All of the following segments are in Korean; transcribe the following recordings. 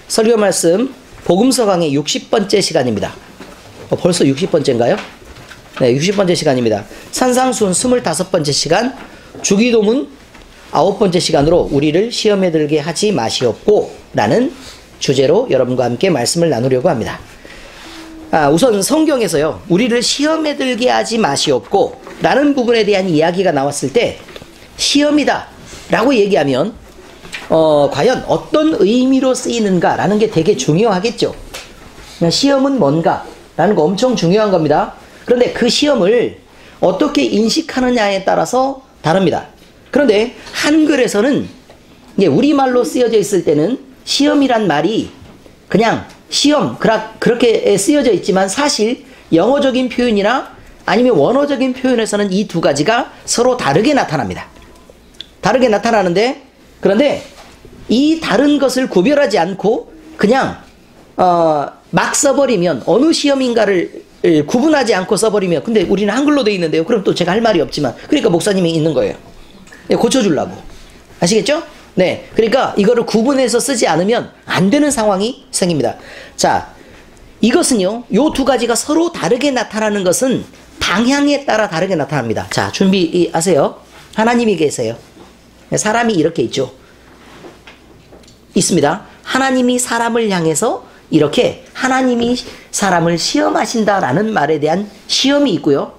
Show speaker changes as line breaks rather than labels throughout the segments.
설교 말씀 복음서 강의 60번째 시간입니다. 벌써 60번째인가요? 네, 60번째 시간입니다. 산상순 25번째 시간, 주기도문 9번째 시간으로 우리를 시험에 들게 하지 마시옵고 라는 주제로 여러분과 함께 말씀을 나누려고 합니다. 우선 성경에서요, 우리를 시험에 들게 하지 마시옵고 라는 부분에 대한 이야기가 나왔을 때 시험이다 라고 얘기하면 과연 어떤 의미로 쓰이는가 라는 게 되게 중요하겠죠. 시험은 뭔가 라는 거 엄청 중요한 겁니다. 그런데 그 시험을 어떻게 인식하느냐에 따라서 다릅니다. 그런데 한글에서는 우리말로 쓰여져 있을 때는 시험이란 말이 그냥 시험 그렇게 쓰여져 있지만 사실 영어적인 표현이나 아니면 원어적인 표현에서는 이 두 가지가 서로 다르게 나타납니다. 다르게 나타나는데, 그런데 이 다른 것을 구별하지 않고 그냥 막 써버리면, 어느 시험인가를 구분하지 않고 써버리면, 근데 우리는 한글로 돼 있는데요, 그럼 또 제가 할 말이 없지만, 그러니까 목사님이 있는 거예요. 고쳐주려고. 아시겠죠? 네, 그러니까 이거를 구분해서 쓰지 않으면 안 되는 상황이 생깁니다. 자, 이것은요, 요 두 가지가 서로 다르게 나타나는 것은 방향에 따라 다르게 나타납니다. 자, 준비하세요. 하나님이 계세요. 사람이 이렇게 있죠. 있습니다. 하나님이 사람을 향해서 이렇게 하나님이 사람을 시험하신다라는 말에 대한 시험이 있고요.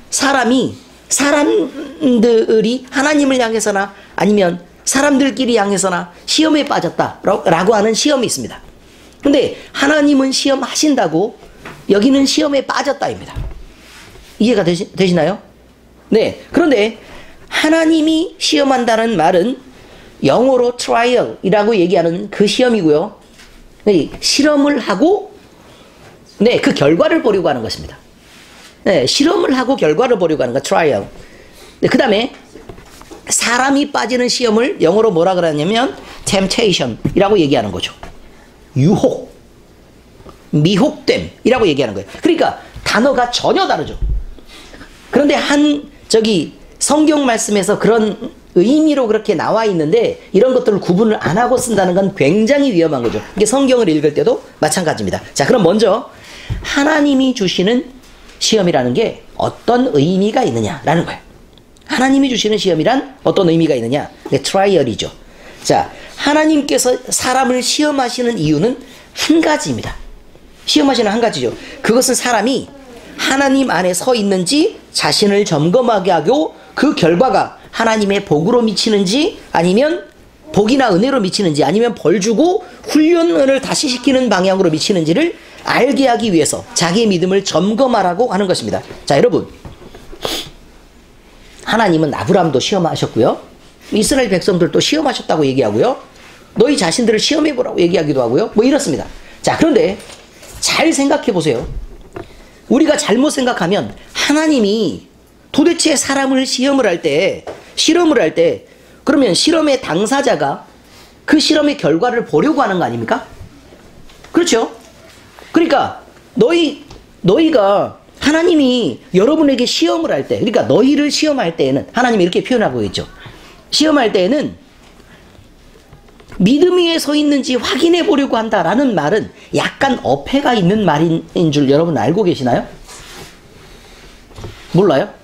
사람들이 하나님을 향해서나 아니면 사람들끼리 향해서나 시험에 빠졌다라고 하는 시험이 있습니다. 근데 하나님은 시험하신다고, 여기는 시험에 빠졌다입니다. 이해가 되시나요? 네. 그런데 하나님이 시험한다는 말은 영어로 trial이라고 얘기하는 그 시험이고요. 네, 실험을 하고, 네, 그 결과를 보려고 하는 것입니다. 네, 실험을 하고 결과를 보려고 하는 거, trial. 네, 그 다음에 사람이 빠지는 시험을 영어로 뭐라 그러냐면 temptation이라고 얘기하는 거죠. 유혹, 미혹됨이라고 얘기하는 거예요. 그러니까 단어가 전혀 다르죠. 그런데 성경 말씀에서 그런 의미로 그렇게 나와 있는데, 이런 것들을 구분을 안 하고 쓴다는 건 굉장히 위험한 거죠. 이게 성경을 읽을 때도 마찬가지입니다. 자, 그럼 먼저 하나님이 주시는 시험이라는 게 어떤 의미가 있느냐라는 거예요. 하나님이 주시는 시험이란 어떤 의미가 있느냐? 네, 트라이얼이죠. 자, 하나님께서 사람을 시험하시는 이유는 한 가지입니다. 시험하시는 한 가지죠. 그것은 사람이 하나님 안에 서 있는지 자신을 점검하게 하고, 그 결과가 하나님의 복으로 미치는지 아니면 복이나 은혜로 미치는지 아니면 벌 주고 훈련을 다시 시키는 방향으로 미치는지를 알게 하기 위해서 자기의 믿음을 점검하라고 하는 것입니다. 자, 여러분, 하나님은 아브라함도 시험하셨고요, 이스라엘 백성들도 시험하셨다고 얘기하고요, 너희 자신들을 시험해보라고 얘기하기도 하고요, 뭐 이렇습니다. 자, 그런데 잘 생각해 보세요. 우리가 잘못 생각하면 하나님이 도대체 사람을 실험을 할 때, 그러면 실험의 당사자가 그 실험의 결과를 보려고 하는 거 아닙니까? 그렇죠? 그러니까 너희가 하나님이 여러분에게 시험을 할 때, 그러니까 너희를 시험할 때에는, 하나님이 이렇게 표현하고 있죠. 시험할 때에는 믿음 위에 서 있는지 확인해 보려고 한다라는 말은 약간 어폐가 있는 말인 줄 여러분 알고 계시나요? 몰라요?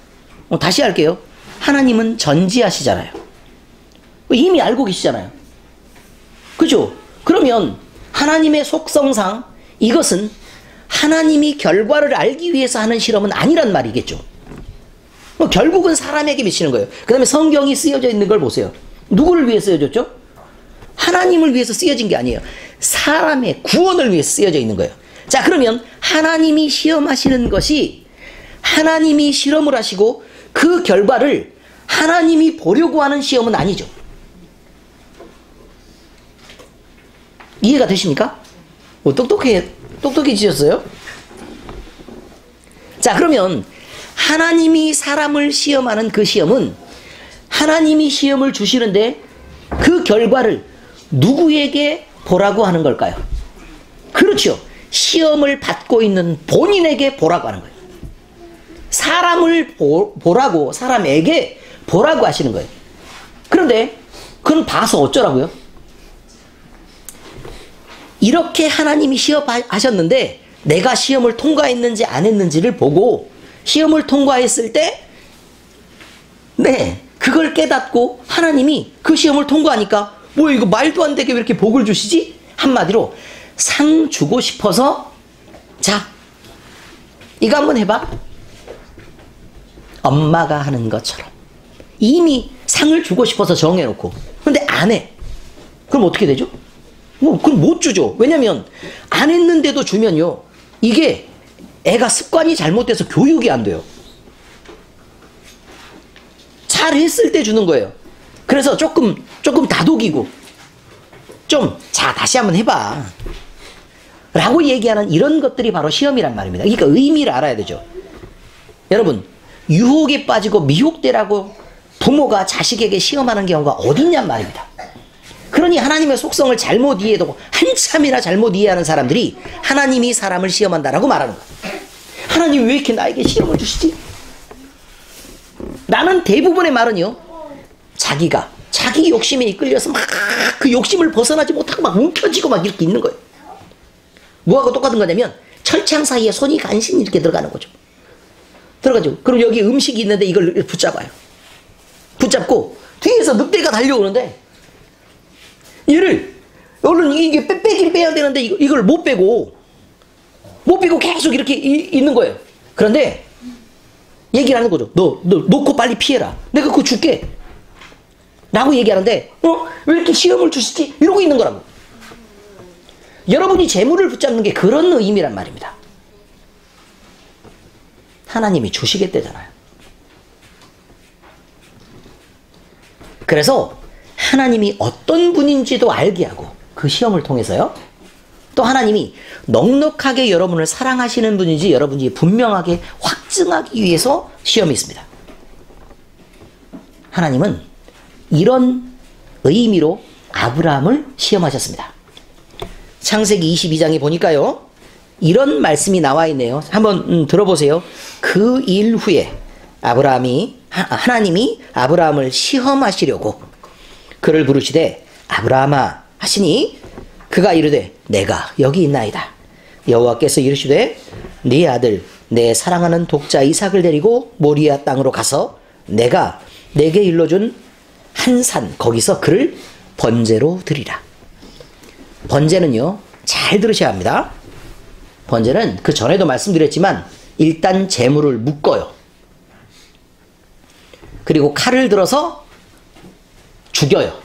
다시 할게요. 하나님은 전지하시잖아요. 이미 알고 계시잖아요. 그죠? 그러면 하나님의 속성상 이것은 하나님이 결과를 알기 위해서 하는 실험은 아니란 말이겠죠. 결국은 사람에게 미치는 거예요. 그 다음에 성경이 쓰여져 있는 걸 보세요. 누구를 위해 쓰여졌죠? 하나님을 위해서 쓰여진 게 아니에요. 사람의 구원을 위해서 쓰여져 있는 거예요. 자, 그러면 하나님이 시험하시는 것이, 하나님이 실험을 하시고 그 결과를 하나님이 보려고 하는 시험은 아니죠. 이해가 되십니까? 똑똑해지셨어요? 자, 그러면 하나님이 사람을 시험하는 그 시험은, 하나님이 시험을 주시는데 그 결과를 누구에게 보라고 하는 걸까요? 그렇죠. 시험을 받고 있는 본인에게 보라고 하는 거예요. 사람을 보라고, 사람에게 보라고 하시는 거예요. 그런데 그건 봐서 어쩌라고요? 이렇게 하나님이 시험하셨는데 내가 시험을 통과했는지 안 했는지를 보고 시험을 통과했을 때 그걸 깨닫고 하나님이 그 시험을 통과하니까 뭐 이거 말도 안 되게 왜 이렇게 복을 주시지? 한마디로 상 주고 싶어서 자 이거 한번 해봐. 엄마가 하는 것처럼 이미 상을 주고 싶어서 정해놓고 근데 안 해. 그럼 어떻게 되죠? 그럼 못 주죠. 왜냐면 안 했는데도 주면요 이게 애가 습관이 잘못돼서 교육이 안 돼요. 잘 했을 때 주는 거예요. 그래서 조금 다독이고 자 다시 한번 해봐 라고 얘기하는 이런 것들이 바로 시험이란 말입니다. 그러니까 의미를 알아야 되죠. 여러분 유혹에 빠지고 미혹되라고 부모가 자식에게 시험하는 경우가 어딨냔 말입니다. 그러니 하나님의 속성을 잘못 이해하고 한참이나 잘못 이해하는 사람들이 하나님이 사람을 시험한다라고 말하는 거예요. 하나님 왜 이렇게 나에게 시험을 주시지? 나는 대부분의 말은요 자기가 자기 욕심에 이끌려서 막 그 욕심을 벗어나지 못하고 막 움켜쥐고 막 이렇게 있는 거예요. 뭐하고 똑같은 거냐면 철창 사이에 손이 간신히 이렇게 들어가는 거죠. 들어가죠. 그럼 여기 음식이 있는데 이걸 붙잡아요. 붙잡고 뒤에서 늑대가 달려오는데 얘를 얼른 이게 빼긴 빼야 되는데 이걸 못 빼고 계속 이렇게 있는 거예요. 그런데 얘기를 하는 거죠. 너 놓고 빨리 피해라. 내가 그거 줄게. 라고 얘기하는데 왜 이렇게 시험을 주시지? 이러고 있는 거라고. 여러분이 재물을 붙잡는 게 그런 의미란 말입니다. 하나님이 주시겠대잖아요. 그래서 하나님이 어떤 분인지도 알게 하고 그 시험을 통해서요. 또 하나님이 넉넉하게 여러분을 사랑하시는 분인지 여러분이 분명하게 확증하기 위해서 시험이 있습니다. 하나님은 이런 의미로 아브라함을 시험하셨습니다. 창세기 22장에 보니까요. 이런 말씀이 나와 있네요. 한번 들어보세요. 그 일 후에 하나님이 아브라함을 시험하시려고 그를 부르시되 아브라함아 하시니 그가 이르되 내가 여기 있나이다. 여호와께서 이르시되 네 아들 내 사랑하는 독자 이삭을 데리고 모리아 땅으로 가서 내가 내게 일러준 한 산 거기서 그를 번제로 드리라. 번제는요 잘 들으셔야 합니다. 번제는 그 전에도 말씀드렸지만 일단 재물을 묶어요. 그리고 칼을 들어서 죽여요.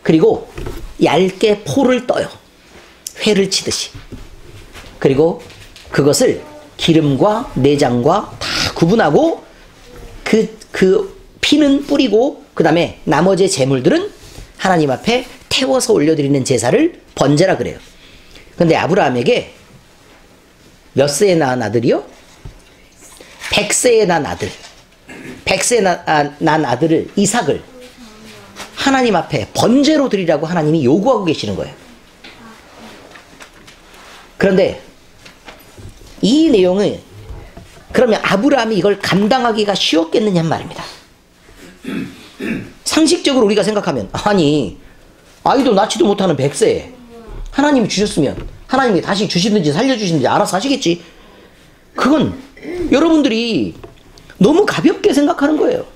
그리고 얇게 포를 떠요. 회를 치듯이. 그리고 그것을 기름과 내장과 다 구분하고 그 피는 뿌리고 그 다음에 나머지 재물들은 하나님 앞에 태워서 올려드리는 제사를 번제라 그래요. 근데 아브라함에게 몇 세에 낳은 아들이요? 100세에 낳은 아들. 100세에 낳은 아들을 이삭을 하나님 앞에 번제로 드리라고 하나님이 요구하고 계시는 거예요. 그런데 이 내용은 그러면 아브라함이 이걸 감당하기가 쉬웠겠느냐 말입니다. 상식적으로 우리가 생각하면 아니 아이도 낳지도 못하는 100세에 하나님이 주셨으면 하나님이 다시 주시든지 살려주시든지 알아서 하시겠지. 그건 여러분들이 너무 가볍게 생각하는 거예요.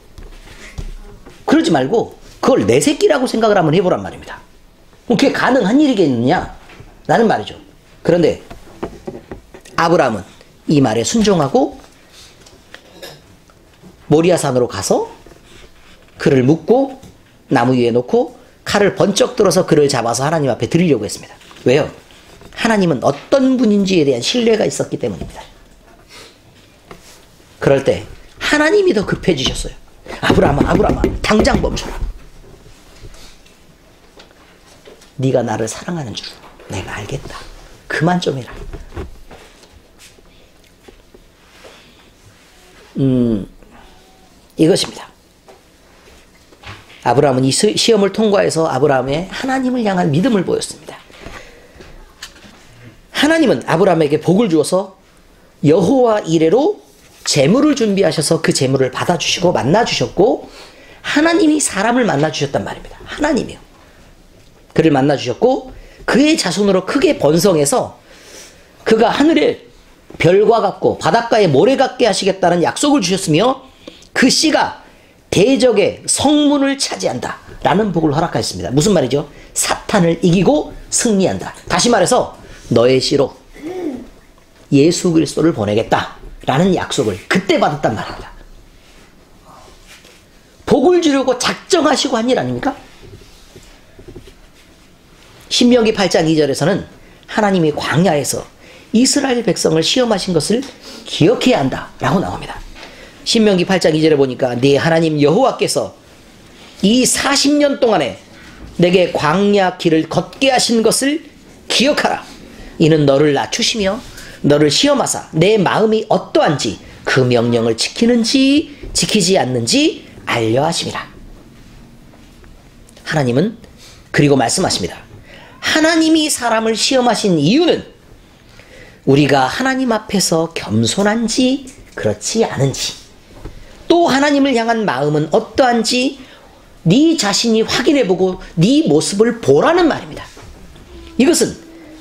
그러지 말고 그걸 내 새끼라고 생각을 한번 해보란 말입니다. 그게 가능한 일이겠느냐 라는 말이죠. 그런데 아브라함은 이 말에 순종하고 모리아산으로 가서 그를 묶고 나무 위에 놓고 칼을 번쩍 들어서 그를 잡아서 하나님 앞에 드리려고 했습니다. 왜요? 하나님은 어떤 분인지에 대한 신뢰가 있었기 때문입니다. 그럴 때 하나님이 더 급해지셨어요. 아브라함아 당장 멈춰라. 네가 나를 사랑하는 줄 내가 알겠다. 그만 좀 해라. 이것입니다. 아브라함은 이 시험을 통과해서 아브라함의 하나님을 향한 믿음을 보였습니다. 하나님은 아브라함에게 복을 주어서 여호와 이레로 재물을 준비하셔서 그 재물을 받아주시고 만나주셨고 하나님이 사람을 만나주셨단 말입니다. 하나님이요. 그를 만나주셨고 그의 자손으로 크게 번성해서 그가 하늘의 별과 같고 바닷가의 모래 같게 하시겠다는 약속을 주셨으며 그 씨가 대적의 성문을 차지한다 라는 복을 허락하셨습니다. 무슨 말이죠? 사탄을 이기고 승리한다. 다시 말해서 너의 씨로 예수 그리스도를 보내겠다 라는 약속을 그때 받았단 말입니다. 복을 주려고 작정하시고 한 일 아닙니까? 신명기 8장 2절에서는 하나님이 광야에서 이스라엘 백성을 시험하신 것을 기억해야 한다 라고 나옵니다. 신명기 8장 2절에 보니까 네 하나님 여호와께서 이 40년 동안에 내게 광야 길을 걷게 하신 것을 기억하라. 이는 너를 낮추시며 너를 시험하사 내 마음이 어떠한지 그 명령을 지키는지 지키지 않는지 알려 하심이라. 하나님은 그리고 말씀하십니다. 하나님이 사람을 시험하신 이유는 우리가 하나님 앞에서 겸손한지 그렇지 않은지, 또 하나님을 향한 마음은 어떠한지 네 자신이 확인해보고 네 모습을 보라는 말입니다. 이것은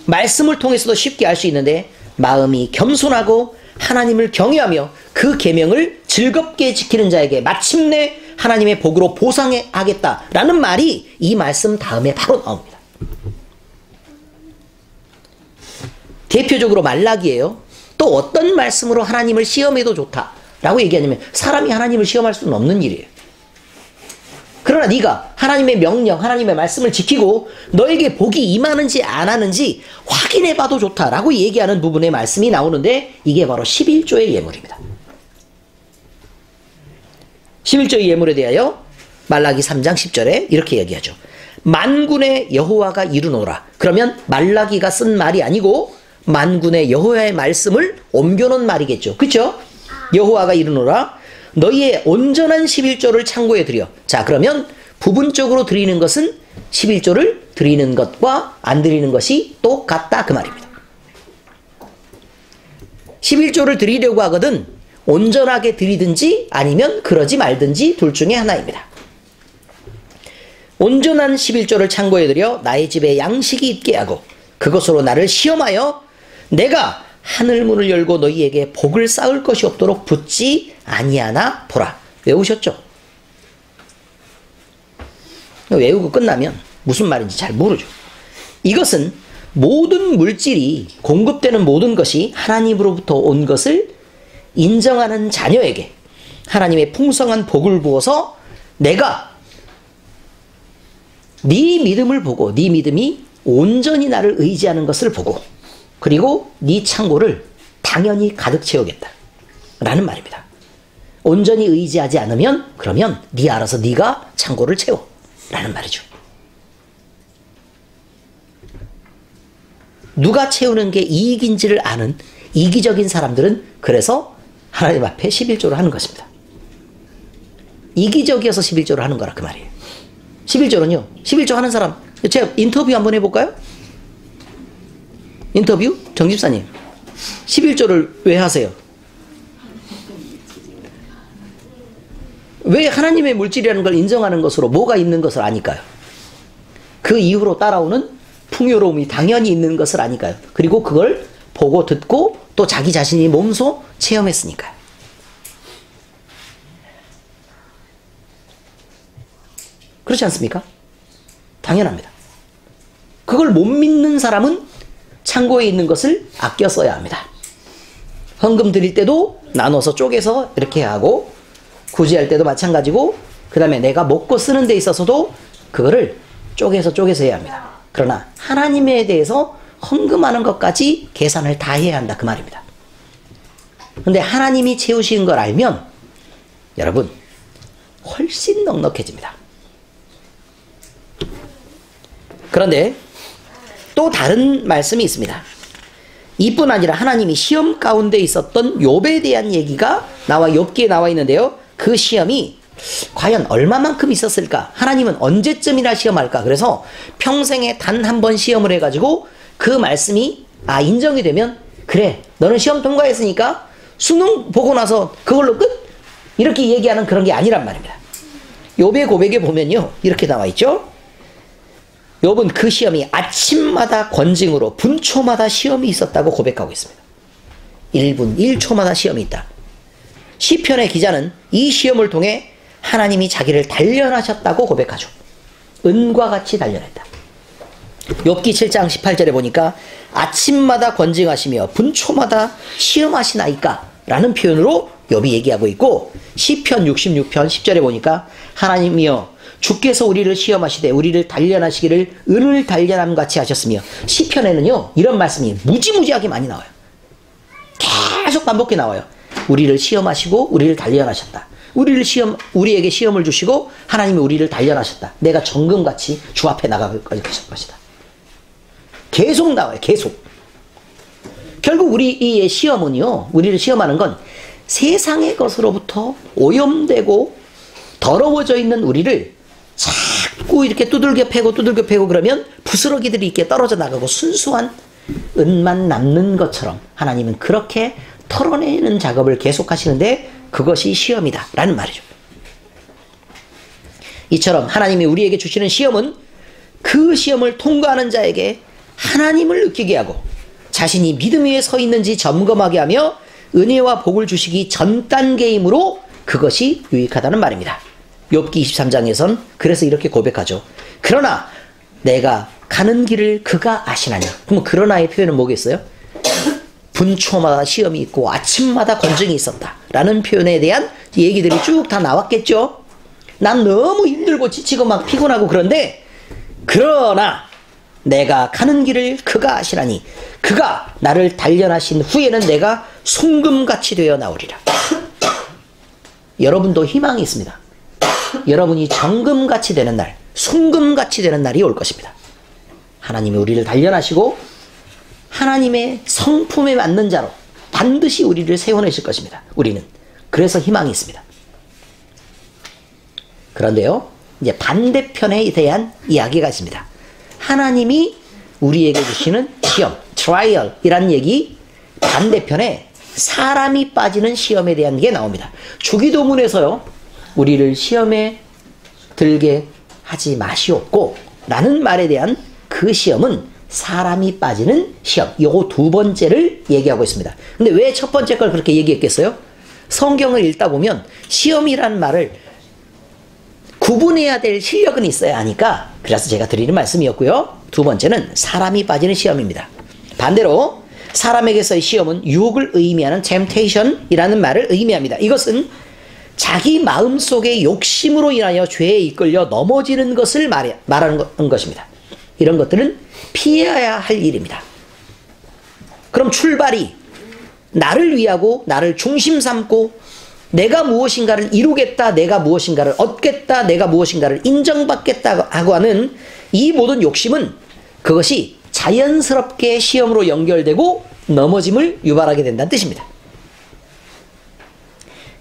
말씀을 통해서도 쉽게 알 수 있는데, 마음이 겸손하고 하나님을 경외하며 그 계명을 즐겁게 지키는 자에게 마침내 하나님의 복으로 보상하겠다라는 말이 이 말씀 다음에 바로 나옵니다. 대표적으로 말라기예요. 또 어떤 말씀으로 하나님을 시험해도 좋다라고 얘기하냐면, 사람이 하나님을 시험할 수는 없는 일이에요. 그러나 네가 하나님의 명령, 하나님의 말씀을 지키고 너에게 복이 임하는지 안 하는지 확인해봐도 좋다라고 얘기하는 부분의 말씀이 나오는데, 이게 바로 11조의 예물입니다. 11조의 예물에 대하여 말라기 3장 10절에 이렇게 얘기하죠. 만군의 여호와가 이루노라. 그러면 말라기가 쓴 말이 아니고 만군의 여호와의 말씀을 옮겨놓은 말이겠죠. 그렇죠? 여호와가 이루노라. 너희의 온전한 11조를 창고에 드려. 자, 그러면 부분적으로 드리는 것은 11조를 드리는 것과 안 드리는 것이 똑같다 그 말입니다. 11조를 드리려고 하거든 온전하게 드리든지 아니면 그러지 말든지 둘 중에 하나입니다. 온전한 11조를 창고에 들여 나의 집에 양식이 있게 하고 그것으로 나를 시험하여 내가 하늘문을 열고 너희에게 복을 쌓을 것이 없도록 붙지 아니하나 보라. 외우셨죠? 외우고 끝나면 무슨 말인지 잘 모르죠. 이것은 모든 물질이, 공급되는 모든 것이 하나님으로부터 온 것을 인정하는 자녀에게 하나님의 풍성한 복을 부어서 내가 네 믿음을 보고 네 믿음이 온전히 나를 의지하는 것을 보고 그리고 네 창고를 당연히 가득 채우겠다 라는 말입니다. 온전히 의지하지 않으면 그러면 네 알아서 네가 창고를 채워 라는 말이죠. 누가 채우는 게 이익인지를 아는 이기적인 사람들은 그래서 하나님 앞에 11조를 하는 것입니다. 이기적이어서 11조를 하는 거라 그 말이에요. 11조는요. 11조 하는 사람 제가 인터뷰 한번 해볼까요? 인터뷰? 정 집사님 11조를 왜 하세요? 왜 하나님의 물질이라는 걸 인정하는 것으로 뭐가 있는 것을 아니까요? 그 이후로 따라오는 풍요로움이 당연히 있는 것을 아니까요? 그리고 그걸 보고 듣고 또 자기 자신이 몸소 체험했으니까요. 그렇지 않습니까? 당연합니다. 그걸 못 믿는 사람은 창고에 있는 것을 아껴 써야 합니다. 헌금 드릴 때도 나눠서 쪼개서 이렇게 하고 구제할 때도 마찬가지고 그 다음에 내가 먹고 쓰는 데 있어서도 그거를 쪼개서 해야 합니다. 그러나 하나님에 대해서 헌금하는 것까지 계산을 다 해야 한다 그 말입니다. 근데 하나님이 채우시는 걸 알면 여러분 훨씬 넉넉해집니다. 그런데 또 다른 말씀이 있습니다. 이뿐 아니라 하나님이 시험 가운데 있었던 욥에 대한 얘기가 욥기에 나와 있는데요. 그 시험이 과연 얼마만큼 있었을까? 하나님은 언제쯤이나 시험할까? 그래서 평생에 단 한 번 시험을 해가지고 그 말씀이 인정이 되면 그래 너는 시험 통과했으니까 수능 보고 나서 그걸로 끝? 이렇게 얘기하는 그런 게 아니란 말입니다. 욥의 고백에 보면요 이렇게 나와 있죠. 욥은 그 시험이 아침마다 권징으로 분초마다 시험이 있었다고 고백하고 있습니다. 1분 1초마다 시험이 있다. 시편의 기자는 이 시험을 통해 하나님이 자기를 단련하셨다고 고백하죠. 은과 같이 단련했다. 욥기 7장 18절에 보니까 아침마다 권징하시며 분초마다 시험하시나이까 라는 표현으로 욥이 얘기하고 있고, 시편 66편 10절에 보니까 하나님이여 주께서 우리를 시험하시되 우리를 단련하시기를 은을 단련함 같이 하셨으며, 시편에는요 이런 말씀이 무지무지하게 많이 나와요. 계속 반복해 나와요. 우리를 시험하시고 우리를 단련하셨다. 우리에게 시험을 주시고 하나님이 우리를 단련하셨다. 내가 정금같이 주 앞에 나갈 것이다. 계속 나와요. 계속. 결국 우리의 시험은요, 우리를 시험하는 건 세상의 것으로부터 오염되고 더러워져 있는 우리를 자꾸 이렇게 두들겨 패고 그러면 부스러기들이 이렇게 떨어져 나가고 순수한 은만 남는 것처럼 하나님은 그렇게 털어내는 작업을 계속 하시는데 그것이 시험이다 라는 말이죠. 이처럼 하나님이 우리에게 주시는 시험은 그 시험을 통과하는 자에게 하나님을 느끼게 하고 자신이 믿음 위에 서 있는지 점검하게 하며 은혜와 복을 주시기 전 단계이므로 그것이 유익하다는 말입니다. 욥기 23장에선 그래서 이렇게 고백하죠. 그러나 내가 가는 길을 그가 아시나니. 그럼 그러나의 표현은 뭐겠어요? 분초마다 시험이 있고 아침마다 권징이 있었다 라는 표현에 대한 얘기들이 쭉 다 나왔겠죠. 난 너무 힘들고 지치고 막 피곤하고 그런데, 그러나 내가 가는 길을 그가 아시나니 그가 나를 단련하신 후에는 내가 송금같이 되어 나오리라. 여러분도 희망이 있습니다. 여러분이 정금같이 되는 날, 송금같이 되는 날이 올 것입니다. 하나님이 우리를 단련하시고 하나님의 성품에 맞는 자로 반드시 우리를 세워내실 것입니다. 우리는. 그래서 희망이 있습니다. 그런데요, 이제 반대편에 대한 이야기가 있습니다. 하나님이 우리에게 주시는 시험, 트라이얼이라는 얘기, 반대편에 사람이 빠지는 시험에 대한 게 나옵니다. 주기도문에서요, 우리를 시험에 들게 하지 마시옵고 라는 말에 대한 그 시험은 사람이 빠지는 시험, 요거 두 번째를 얘기하고 있습니다. 근데 왜 첫 번째 걸 그렇게 얘기했겠어요? 성경을 읽다 보면 시험이라는 말을 구분해야 될 실력은 있어야 하니까, 그래서 제가 드리는 말씀이었고요. 두 번째는 사람이 빠지는 시험입니다. 반대로 사람에게서의 시험은 유혹을 의미하는 temptation이라는 말을 의미합니다. 이것은 자기 마음속의 욕심으로 인하여 죄에 이끌려 넘어지는 것을 말하는 것입니다. 이런 것들은 피해야 할 일입니다. 그럼 출발이 나를 위하고 나를 중심 삼고 내가 무엇인가를 이루겠다, 내가 무엇인가를 얻겠다, 내가 무엇인가를 인정받겠다 하고 하는 이 모든 욕심은 그것이 자연스럽게 시험으로 연결되고 넘어짐을 유발하게 된다는 뜻입니다.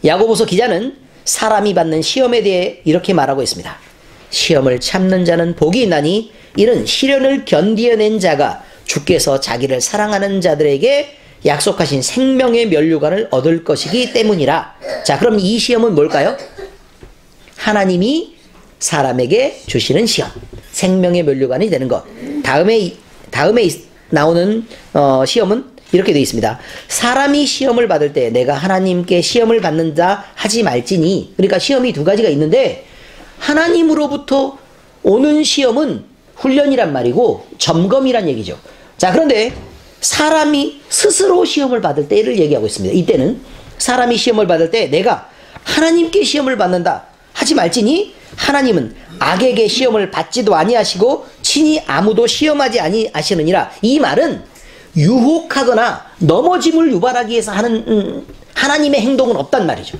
야고보서 기자는 사람이 받는 시험에 대해 이렇게 말하고 있습니다. 시험을 참는 자는 복이 있나니 이는 시련을 견디어낸 자가 주께서 자기를 사랑하는 자들에게 약속하신 생명의 면류관을 얻을 것이기 때문이라. 자, 그럼 이 시험은 뭘까요? 하나님이 사람에게 주시는 시험, 생명의 면류관이 되는 것. 다음에 나오는 시험은 이렇게 되어 있습니다. 사람이 시험을 받을 때 내가 하나님께 시험을 받는다 하지 말지니. 그러니까 시험이 두 가지가 있는데, 하나님으로부터 오는 시험은 훈련이란 말이고 점검이란 얘기죠. 자, 그런데 사람이 스스로 시험을 받을 때를 얘기하고 있습니다. 이때는 사람이 시험을 받을 때 내가 하나님께 시험을 받는다 하지 말지니 하나님은 악에게 시험을 받지도 아니하시고 친히 아무도 시험하지 아니하시느니라. 이 말은 유혹하거나 넘어짐을 유발하기 위해서 하는 하나님의 행동은 없단 말이죠.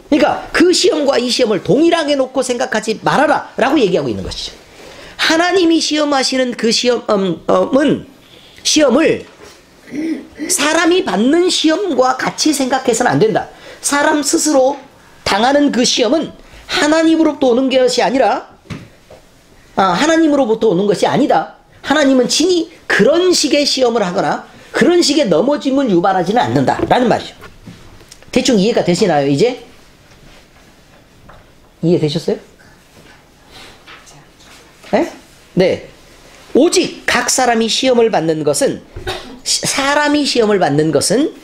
그러니까 그 시험과 이 시험을 동일하게 놓고 생각하지 말아라 라고 얘기하고 있는 것이죠. 하나님이 시험하시는 그 시험을 사람이 받는 시험과 같이 생각해서는 안 된다. 사람 스스로 당하는 그 시험은 하나님으로부터 오는 것이 아니라 하나님으로부터 오는 것이 아니다. 하나님은 친히 그런 식의 시험을 하거나 그런 식의 넘어짐을 유발하지는 않는다라는 말이죠. 대충 이해가 되시나요? 이제 이해되셨어요? 네? 네. 오직 각 사람이 시험을 받는 것은, 사람이 시험을 받는 것은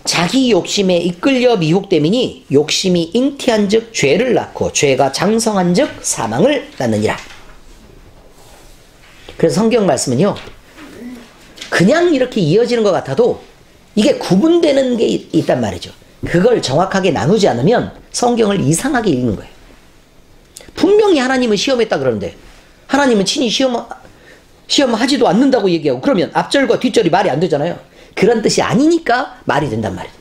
자기 욕심에 이끌려 미혹됨이니 욕심이 잉태한 즉 죄를 낳고 죄가 장성한 즉 사망을 낳느니라. 그래서 성경 말씀은요, 그냥 이렇게 이어지는 것 같아도 이게 구분되는 게 있단 말이죠. 그걸 정확하게 나누지 않으면 성경을 이상하게 읽는 거예요. 분명히 하나님은 시험했다 그러는데 하나님은 친히 시험하지도 않는다고 얘기하고, 그러면 앞절과 뒷절이 말이 안 되잖아요. 그런 뜻이 아니니까 말이 된단 말이에요.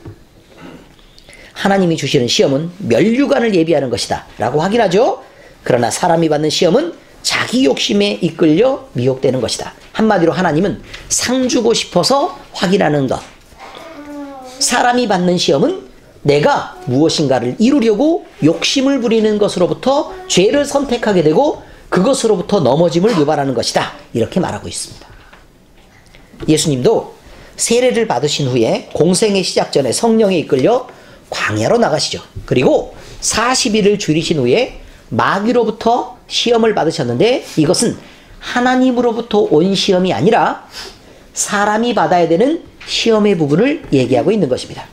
하나님이 주시는 시험은 멸류관을 예비하는 것이다 라고 확인하죠. 그러나 사람이 받는 시험은 자기 욕심에 이끌려 미혹되는 것이다. 한마디로 하나님은 상 주고 싶어서 확인하는 것. 사람이 받는 시험은 내가 무엇인가를 이루려고 욕심을 부리는 것으로부터 죄를 선택하게 되고 그것으로부터 넘어짐을 유발하는 것이다. 이렇게 말하고 있습니다. 예수님도 세례를 받으신 후에 공생의 시작 전에 성령에 이끌려 광야로 나가시죠. 그리고 40일을 줄이신 후에 마귀로부터 시험을 받으셨는데 이것은 하나님으로부터 온 시험이 아니라 사람이 받아야 되는 시험의 부분을 얘기하고 있는 것입니다.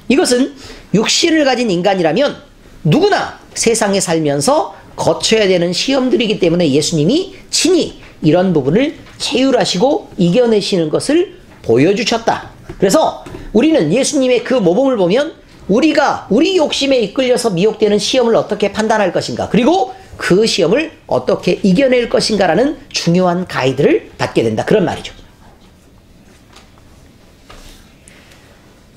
이것은 육신을 가진 인간이라면 누구나 세상에 살면서 거쳐야 되는 시험들이기 때문에 예수님이 친히 이런 부분을 체휼하시고 이겨내시는 것을 보여주셨다. 그래서 우리는 예수님의 그 모범을 보면 우리가 우리 욕심에 이끌려서 미혹되는 시험을 어떻게 판단할 것인가, 그리고 그 시험을 어떻게 이겨낼 것인가라는 중요한 가이드를 받게 된다. 그런 말이죠.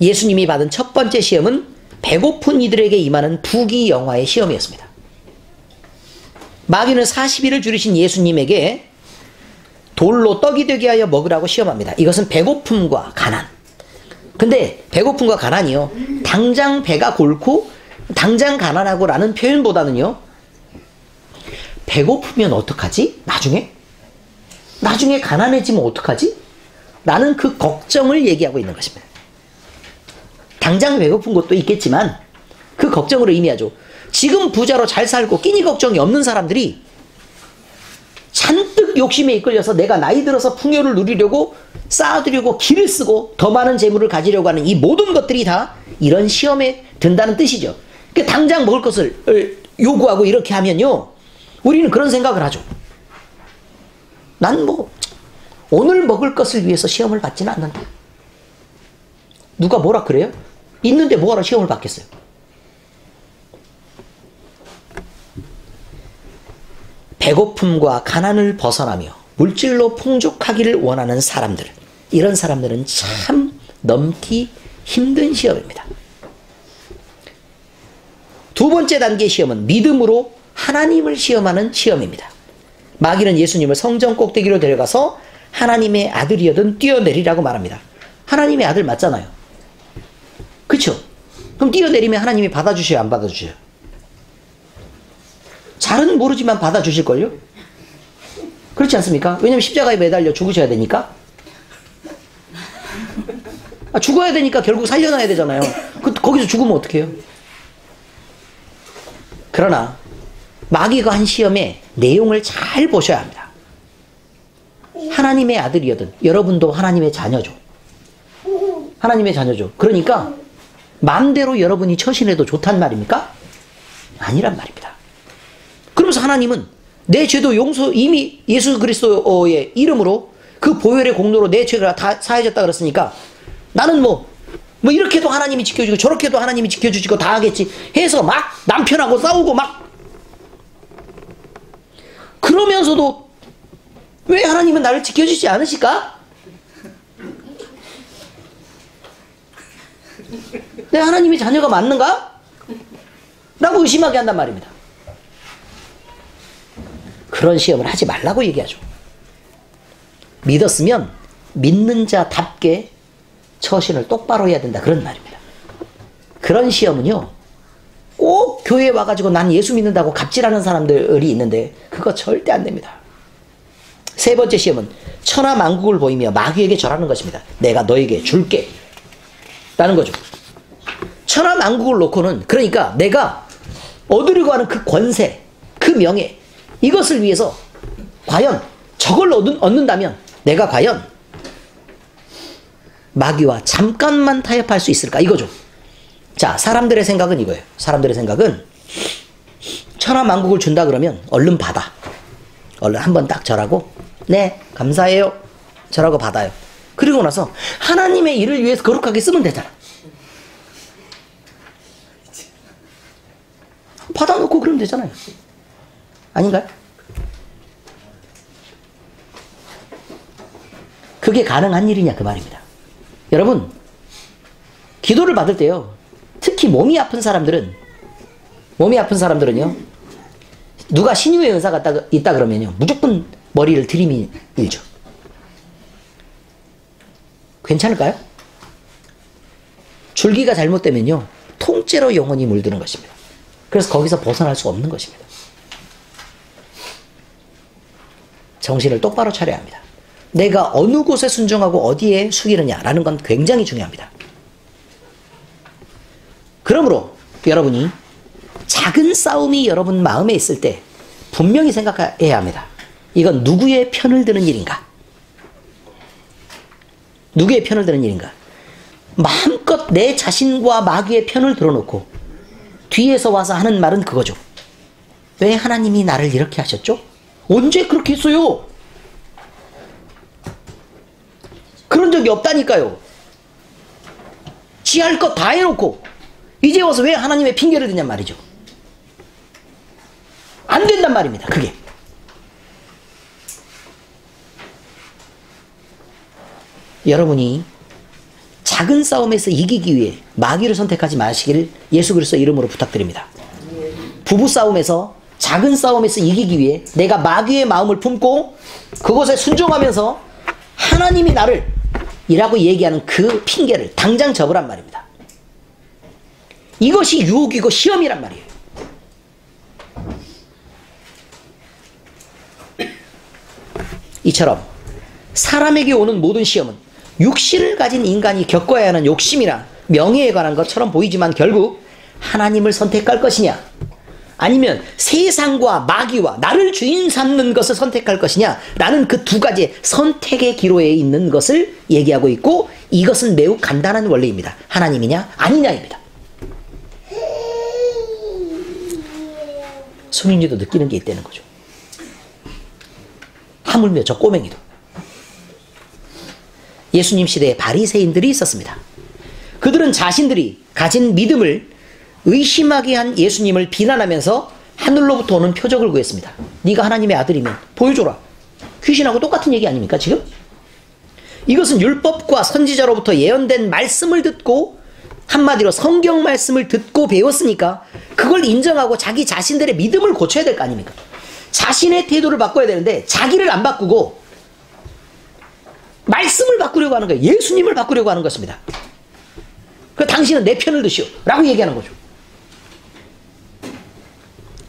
예수님이 받은 첫 번째 시험은 배고픈 이들에게 임하는 부귀영화의 시험이었습니다. 마귀는 40일을 줄이신 예수님에게 돌로 떡이 되게 하여 먹으라고 시험합니다. 이것은 배고픔과 가난. 근데 배고픔과 가난이요, 당장 배가 골고 당장 가난하고 라는 표현보다는요, 배고프면 어떡하지? 나중에 가난해지면 어떡하지? 라는 그 걱정을 얘기하고 있는 것입니다. 당장 배고픈 것도 있겠지만 그 걱정으로 의미하죠. 지금 부자로 잘 살고 끼니 걱정이 없는 사람들이 잔뜩 욕심에 이끌려서 내가 나이 들어서 풍요를 누리려고 쌓아두려고 길을 쓰고 더 많은 재물을 가지려고 하는 이 모든 것들이 다 이런 시험에 든다는 뜻이죠. 그러니까 당장 먹을 것을 요구하고 이렇게 하면요, 우리는 그런 생각을 하죠. 난 오늘 먹을 것을 위해서 시험을 받지는 않는다. 누가 뭐라 그래요? 있는데 뭐하러 시험을 받겠어요? 배고픔과 가난을 벗어나며 물질로 풍족하기를 원하는 사람들, 이런 사람들은 참 넘기 힘든 시험입니다. 두 번째 단계의 시험은 믿음으로 하나님을 시험하는 시험입니다. 마귀는 예수님을 성전 꼭대기로 데려가서 하나님의 아들이여든 뛰어내리라고 말합니다. 하나님의 아들 맞잖아요. 그렇죠? 그럼 뛰어내리면 하나님이 받아주셔요, 안 받아주셔요? 잘은 모르지만 받아주실걸요? 그렇지 않습니까? 왜냐면 십자가에 매달려 죽으셔야 되니까. 죽어야 되니까 결국 살려놔야 되잖아요. 거기서 죽으면 어떡해요? 그러나 마귀가 한 시험의 내용을 잘 보셔야 합니다. 하나님의 아들이거든. 여러분도 하나님의 자녀죠. 하나님의 자녀죠. 그러니까 마음대로 여러분이 처신해도 좋단 말입니까? 아니란 말입니다. 그러면서 하나님은 내 죄도 이미 예수 그리스도의 이름으로 그 보혈의 공로로 내 죄가 다 사해졌다 그랬으니까 나는 뭐 이렇게도 하나님이 지켜주고 저렇게도 하나님이 지켜주시고 다 하겠지 해서 막 남편하고 싸우고 막, 그러면서도 왜 하나님은 나를 지켜주지 않으실까? 내가 하나님의 자녀가 맞는가? 라고 의심하게 한단 말입니다. 그런 시험을 하지 말라고 얘기하죠. 믿었으면 믿는 자답게 처신을 똑바로 해야 된다, 그런 말입니다. 그런 시험은요, 꼭 교회에 와가지고 난 예수 믿는다고 갑질하는 사람들이 있는데 그거 절대 안 됩니다. 세 번째 시험은 천하만국을 보이며 마귀에게 절하는 것입니다. 내가 너에게 줄게 라는 거죠. 천하만국을 놓고는, 그러니까 내가 얻으려고 하는 그 권세, 그 명예, 이것을 위해서 과연 저걸 얻는다면 내가 과연 마귀와 잠깐만 타협할 수 있을까 이거죠. 자, 사람들의 생각은 이거예요. 사람들의 생각은 천하만국을 준다 그러면 얼른 받아. 얼른 한번 딱 절하고 네 감사해요 절하고 받아요. 그리고 나서 하나님의 일을 위해서 거룩하게 쓰면 되잖아. 받아놓고 그러면 되잖아요. 아닌가요? 그게 가능한 일이냐 그 말입니다. 여러분, 기도를 받을 때요, 특히 몸이 아픈 사람들은요, 누가 신유의 은사가 있다 그러면요, 무조건 머리를 들이밀죠. 괜찮을까요? 줄기가 잘못되면요, 통째로 영혼이 물드는 것입니다. 그래서 거기서 벗어날 수 없는 것입니다. 정신을 똑바로 차려야 합니다. 내가 어느 곳에 순종하고 어디에 숙이느냐라는 건 굉장히 중요합니다. 그러므로 여러분이 작은 싸움이 여러분 마음에 있을 때 분명히 생각해야 합니다. 이건 누구의 편을 드는 일인가? 누구의 편을 드는 일인가? 마음껏 내 자신과 마귀의 편을 들어놓고 뒤에서 와서 하는 말은 그거죠. 왜 하나님이 나를 이렇게 하셨죠? 언제 그렇게 했어요? 그런 적이 없다니까요. 지 할 것 다 해놓고 이제 와서 왜 하나님의 핑계를 대냔 말이죠. 안 된단 말입니다. 그게. 여러분이 작은 싸움에서 이기기 위해 마귀를 선택하지 마시기를 예수 그리스도 이름으로 부탁드립니다. 부부 싸움에서, 작은 싸움에서 이기기 위해 내가 마귀의 마음을 품고 그것에 순종하면서 하나님이 나를 이라고 얘기하는 그 핑계를 당장 접으란 말입니다. 이것이 유혹이고 시험이란 말이에요. 이처럼 사람에게 오는 모든 시험은 육신을 가진 인간이 겪어야 하는 욕심이나 명예에 관한 것처럼 보이지만 결국 하나님을 선택할 것이냐, 아니면 세상과 마귀와 나를 주인 삼는 것을 선택할 것이냐 라는 그 두 가지 선택의 기로에 있는 것을 얘기하고 있고, 이것은 매우 간단한 원리입니다. 하나님이냐 아니냐입니다. 손인지도 느끼는 게 있다는 거죠. 하물며 저 꼬맹이도. 예수님 시대에 바리새인들이 있었습니다. 그들은 자신들이 가진 믿음을 의심하게 한 예수님을 비난하면서 하늘로부터 오는 표적을 구했습니다. 네가 하나님의 아들이면 보여줘라. 귀신하고 똑같은 얘기 아닙니까 지금? 이것은 율법과 선지자로부터 예언된 말씀을 듣고, 한마디로 성경 말씀을 듣고 배웠으니까 그걸 인정하고 자기 자신들의 믿음을 고쳐야 될 거 아닙니까? 자신의 태도를 바꿔야 되는데 자기를 안 바꾸고 말씀을 바꾸려고 하는 거예요. 예수님을 바꾸려고 하는 것입니다. 그 당신은 내 편을 드시오 라고 얘기하는 거죠.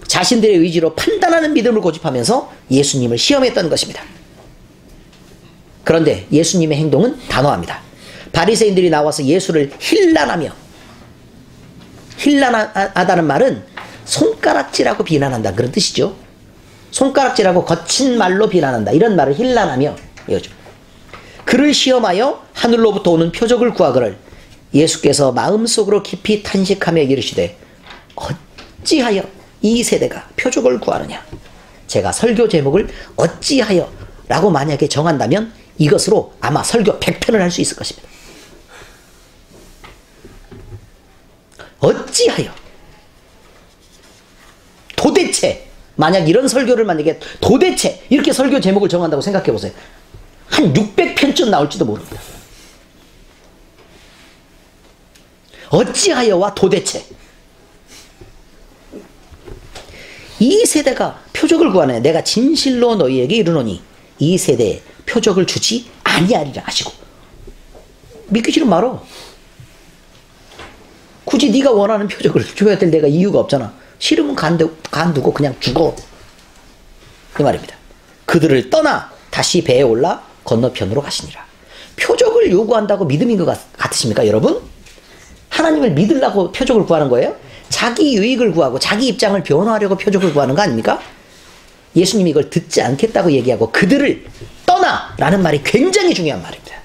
자신들의 의지로 판단하는 믿음을 고집하면서 예수님을 시험했던 것입니다. 그런데 예수님의 행동은 단호합니다. 바리새인들이 나와서 예수를 힐난하다는 말은 손가락질하고 비난한다 그런 뜻이죠. 손가락질하고 거친 말로 비난한다 이런 말을 힐난하며 이거죠. 그를 시험하여 하늘로부터 오는 표적을 구하거늘 예수께서 마음속으로 깊이 탄식하며 이르시되 어찌하여 이 세대가 표적을 구하느냐. 제가 설교 제목을 어찌하여 라고 만약에 정한다면 이것으로 아마 설교 100편을 할 수 있을 것입니다. 어찌하여, 도대체, 만약 이런 설교를 만약에 도대체 이렇게 설교 제목을 정한다고 생각해 보세요. 한 600편쯤 나올지도 모릅니다. 어찌하여와 도대체. 이 세대가 표적을 구하느냐. 내가 진실로 너희에게 이르노니 이 세대에 표적을 주지 아니하리라 하시고. 믿기 싫으면 말어. 굳이 네가 원하는 표적을 줘야 될 내가 이유가 없잖아. 싫으면 간두고 그냥 죽어. 이 말입니다. 그들을 떠나 다시 배에 올라 건너편으로 가시니라. 표적을 요구한다고 믿음인 것 같으십니까 여러분? 하나님을 믿으려고 표적을 구하는 거예요? 자기 유익을 구하고 자기 입장을 변호하려고 표적을 구하는 거 아닙니까? 예수님이 이걸 듣지 않겠다고 얘기하고 그들을 떠나라는 말이 굉장히 중요한 말입니다.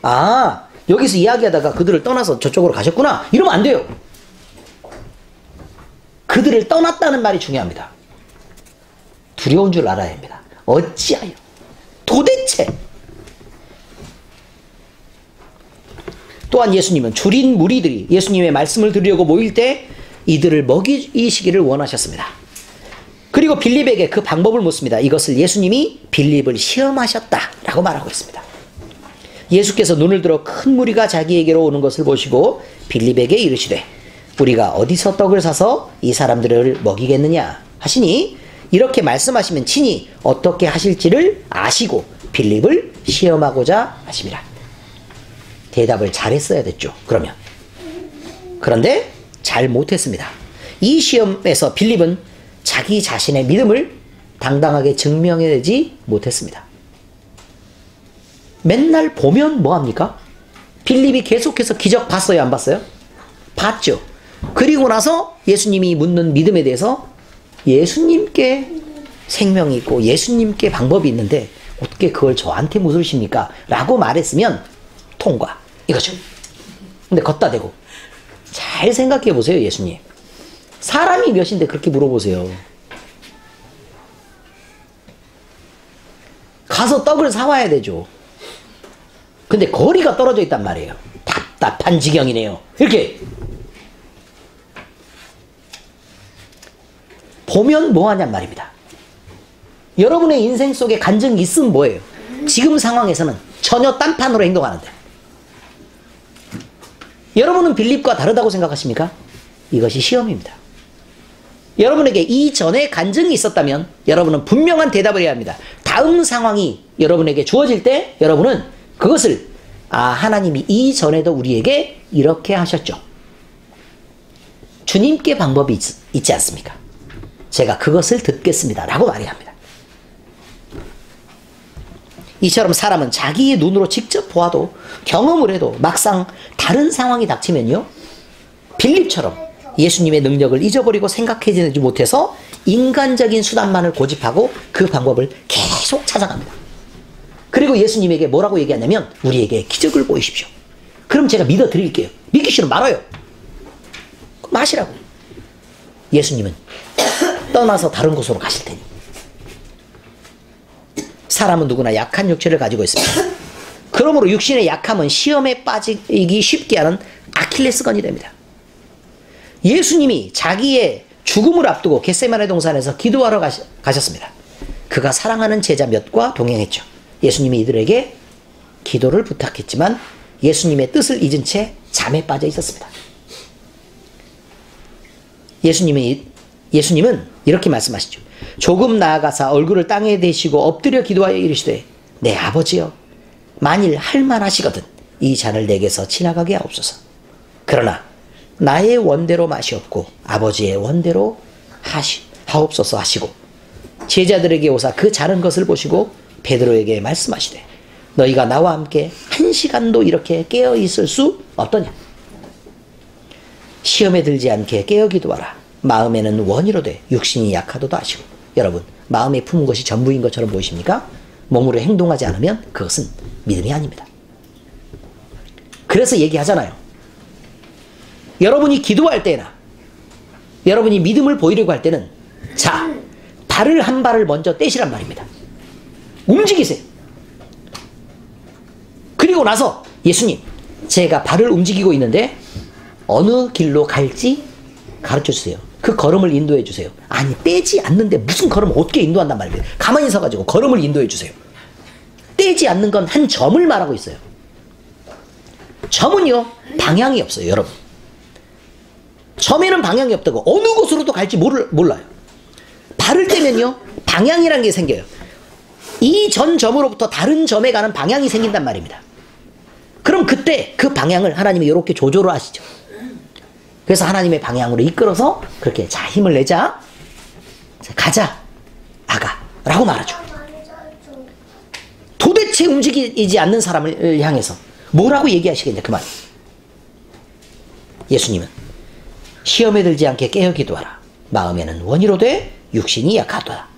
아, 여기서 이야기하다가 그들을 떠나서 저쪽으로 가셨구나, 이러면 안 돼요. 그들을 떠났다는 말이 중요합니다. 두려운 줄 알아야 합니다. 어찌하여, 도대체. 또한 예수님은 줄인 무리들이 예수님의 말씀을 들으려고 모일 때 이들을 먹이시기를 원하셨습니다. 그리고 빌립에게 그 방법을 묻습니다. 이것을 예수님이 빌립을 시험하셨다라고 말하고 있습니다. 예수께서 눈을 들어 큰 무리가 자기에게로 오는 것을 보시고 빌립에게 이르시되 우리가 어디서 떡을 사서 이 사람들을 먹이겠느냐 하시니 이렇게 말씀하시면 친히 어떻게 하실지를 아시고 빌립을 시험하고자 하심이라. 대답을 잘했어야 됐죠. 그런데 잘 못했습니다. 이 시험에서 빌립은 자기 자신의 믿음을 당당하게 증명해내지 못했습니다. 맨날 보면 뭐합니까? 빌립이 계속해서 기적 봤어요, 안 봤어요? 봤죠. 그리고 나서 예수님이 묻는 믿음에 대해서 예수님께 생명이 있고 예수님께 방법이 있는데 어떻게 그걸 저한테 물으십니까? 라고 말했으면 통과, 이거죠. 근데 걷다 대고 잘 생각해 보세요. 예수님 사람이 몇인데 그렇게 물어보세요. 가서 떡을 사와야 되죠. 근데 거리가 떨어져 있단 말이에요. 답답한 지경이네요. 이렇게 보면 뭐하냔 말입니다. 여러분의 인생 속에 간증이 있으면 뭐예요? 지금 상황에서는 전혀 딴판으로 행동하는데 여러분은 빌립과 다르다고 생각하십니까? 이것이 시험입니다. 여러분에게 이전에 간증이 있었다면 여러분은 분명한 대답을 해야 합니다. 다음 상황이 여러분에게 주어질 때 여러분은 그것을 하나님이 이전에도 우리에게 이렇게 하셨죠. 주님께 방법이 있지 않습니까? 제가 그것을 듣겠습니다 라고 말해야 합니다. 이처럼 사람은 자기의 눈으로 직접 보아도 경험을 해도 막상 다른 상황이 닥치면요, 빌립처럼 예수님의 능력을 잊어버리고 생각해지지 못해서 인간적인 수단만을 고집하고 그 방법을 계속 찾아갑니다. 그리고 예수님에게 뭐라고 얘기하냐면 우리에게 기적을 보이십시오. 그럼 제가 믿어드릴게요. 믿기 싫으면 말아요. 마시라고. 예수님은 떠나서 다른 곳으로 가실 테니. 사람은 누구나 약한 육체를 가지고 있습니다. 그러므로 육신의 약함은 시험에 빠지기 쉽게 하는 아킬레스건이 됩니다. 예수님이 자기의 죽음을 앞두고 겟세마네 동산에서 기도하러 가셨습니다. 그가 사랑하는 제자 몇과 동행했죠. 예수님이 이들에게 기도를 부탁했지만 예수님의 뜻을 잊은 채 잠에 빠져 있었습니다. 예수님은 이렇게 말씀하시죠. 조금 나아가사 얼굴을 땅에 대시고 엎드려 기도하여 이르시되 내 아버지여 만일 할만하시거든 이 잔을 내게서 지나가게 하옵소서. 그러나 나의 원대로 마시옵고 아버지의 원대로 하옵소서 하시고 제자들에게 오사 그 자른 것을 보시고 베드로에게 말씀하시되 너희가 나와 함께 1시간도 이렇게 깨어 있을 수 없더냐. 시험에 들지 않게 깨어 기도하라. 마음에는 원이로되 육신이 약하도다 하시고. 여러분, 마음에 품은 것이 전부인 것처럼 보이십니까? 몸으로 행동하지 않으면 그것은 믿음이 아닙니다. 그래서 얘기하잖아요. 여러분이 기도할 때나 여러분이 믿음을 보이려고 할 때는 자, 발을 한 발을 먼저 떼시란 말입니다. 움직이세요. 그리고 나서 예수님, 제가 발을 움직이고 있는데 어느 길로 갈지 가르쳐 주세요. 그 걸음을 인도해 주세요. 아니, 떼지 않는데 무슨 걸음을 어떻게 인도한단 말이에요. 가만히 서가지고 걸음을 인도해 주세요. 떼지 않는 건 한 점을 말하고 있어요. 점은요, 방향이 없어요, 여러분. 점에는 방향이 없다고 어느 곳으로도 갈지 몰라요. 발을 떼면요, 방향이라는 게 생겨요. 이 전 점으로부터 다른 점에 가는 방향이 생긴단 말입니다. 그럼 그때 그 방향을 하나님이 이렇게 조절을 하시죠. 그래서 하나님의 방향으로 이끌어서 그렇게 자, 힘을 내자, 가자, 아가 라고 말하죠. 도대체 움직이지 않는 사람을 향해서 뭐라고 얘기하시겠냐, 그 말이에요. 예수님은 시험에 들지 않게 깨어 기도하라. 마음에는 원이로되 육신이 약하도다.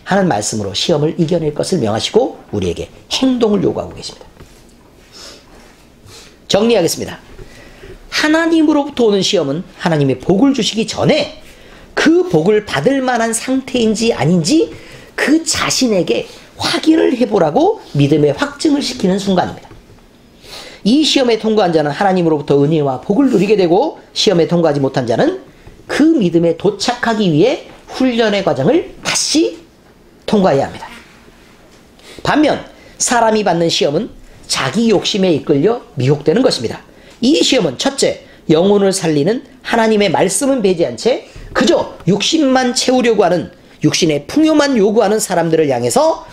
하는 말씀으로 시험을 이겨낼 것을 명하시고 우리에게 행동을 요구하고 계십니다. 정리하겠습니다. 하나님으로부터 오는 시험은 하나님의 복을 주시기 전에 그 복을 받을 만한 상태인지 아닌지 그 자신에게 확인을 해보라고 믿음의 확증을 시키는 순간입니다. 이 시험에 통과한 자는 하나님으로부터 은혜와 복을 누리게 되고, 시험에 통과하지 못한 자는 그 믿음에 도착하기 위해 훈련의 과정을 다시 통과해야 합니다. 반면 사람이 받는 시험은 자기 욕심에 이끌려 미혹되는 것입니다. 이 시험은 첫째, 영혼을 살리는 하나님의 말씀은 배제한 채 그저 육신만 채우려고 하는, 육신의 풍요만 요구하는 사람들을 향해서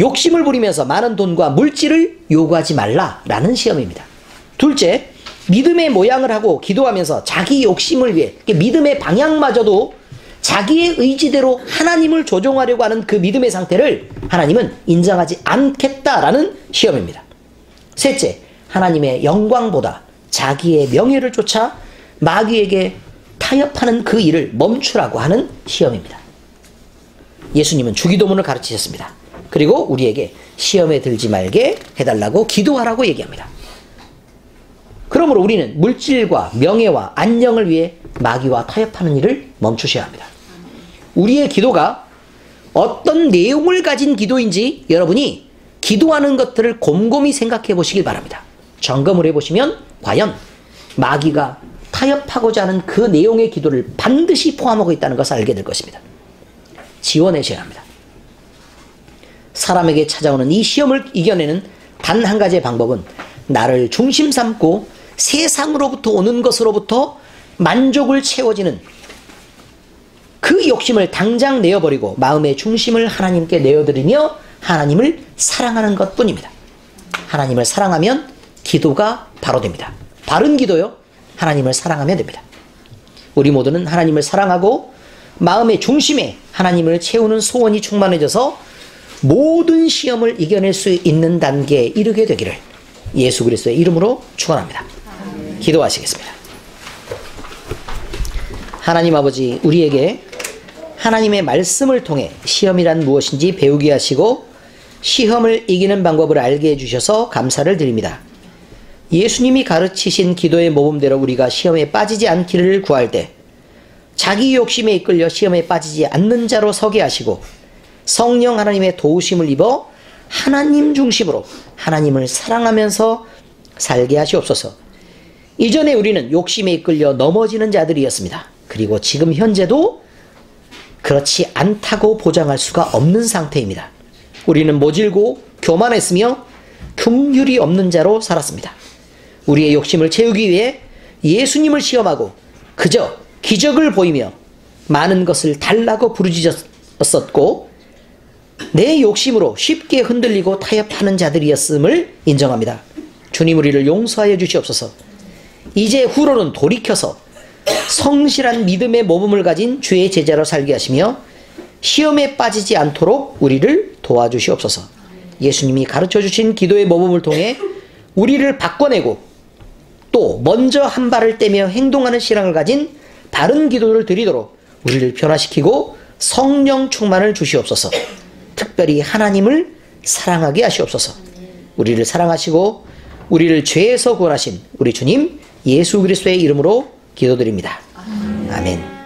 욕심을 부리면서 많은 돈과 물질을 요구하지 말라라는 시험입니다. 둘째, 믿음의 모양을 하고 기도하면서 자기 욕심을 위해, 믿음의 방향마저도 자기의 의지대로 하나님을 조종하려고 하는 그 믿음의 상태를 하나님은 인정하지 않겠다라는 시험입니다. 셋째, 하나님의 영광보다 자기의 명예를 쫓아 마귀에게 타협하는 그 일을 멈추라고 하는 시험입니다. 예수님은 주기도문을 가르치셨습니다. 그리고 우리에게 시험에 들지 말게 해달라고 기도하라고 얘기합니다. 그러므로 우리는 물질과 명예와 안녕을 위해 마귀와 타협하는 일을 멈추셔야 합니다. 우리의 기도가 어떤 내용을 가진 기도인지 여러분이 기도하는 것들을 곰곰이 생각해 보시길 바랍니다. 점검을 해보시면 과연 마귀가 타협하고자 하는 그 내용의 기도를 반드시 포함하고 있다는 것을 알게 될 것입니다. 지원하셔야 합니다. 사람에게 찾아오는 이 시험을 이겨내는 단 한 가지의 방법은 나를 중심 삼고 세상으로부터 오는 것으로부터 만족을 채워지는 그 욕심을 당장 내어버리고 마음의 중심을 하나님께 내어드리며 하나님을 사랑하는 것뿐입니다. 하나님을 사랑하면 기도가 바로 됩니다. 바른 기도요, 하나님을 사랑하면 됩니다. 우리 모두는 하나님을 사랑하고 마음의 중심에 하나님을 채우는 소원이 충만해져서 모든 시험을 이겨낼 수 있는 단계에 이르게 되기를 예수 그리스도의 이름으로 축원합니다. 기도하시겠습니다. 하나님 아버지, 우리에게 하나님의 말씀을 통해 시험이란 무엇인지 배우게 하시고 시험을 이기는 방법을 알게 해주셔서 감사를 드립니다. 예수님이 가르치신 기도의 모범대로 우리가 시험에 빠지지 않기를 구할 때 자기 욕심에 이끌려 시험에 빠지지 않는 자로 서게 하시고 성령 하나님의 도우심을 입어 하나님 중심으로 하나님을 사랑하면서 살게 하시옵소서. 이전에 우리는 욕심에 이끌려 넘어지는 자들이었습니다. 그리고 지금 현재도 그렇지 않다고 보장할 수가 없는 상태입니다. 우리는 모질고 교만했으며 긍휼이 없는 자로 살았습니다. 우리의 욕심을 채우기 위해 예수님을 시험하고 그저 기적을 보이며 많은 것을 달라고 부르짖었었고 내 욕심으로 쉽게 흔들리고 타협하는 자들이었음을 인정합니다. 주님, 우리를 용서하여 주시옵소서. 이제 후로는 돌이켜서 성실한 믿음의 모범을 가진 주의 제자로 살게 하시며 시험에 빠지지 않도록 우리를 도와주시옵소서. 예수님이 가르쳐주신 기도의 모범을 통해 우리를 바꿔내고 또 먼저 한 발을 떼며 행동하는 신앙을 가진 바른 기도를 드리도록 우리를 변화시키고 성령 충만을 주시옵소서. 특별히 하나님을 사랑하게 하시옵소서. 우리를 사랑하시고 우리를 죄에서 구원하신 우리 주님 예수 그리스도의 이름으로 기도드립니다. 아멘.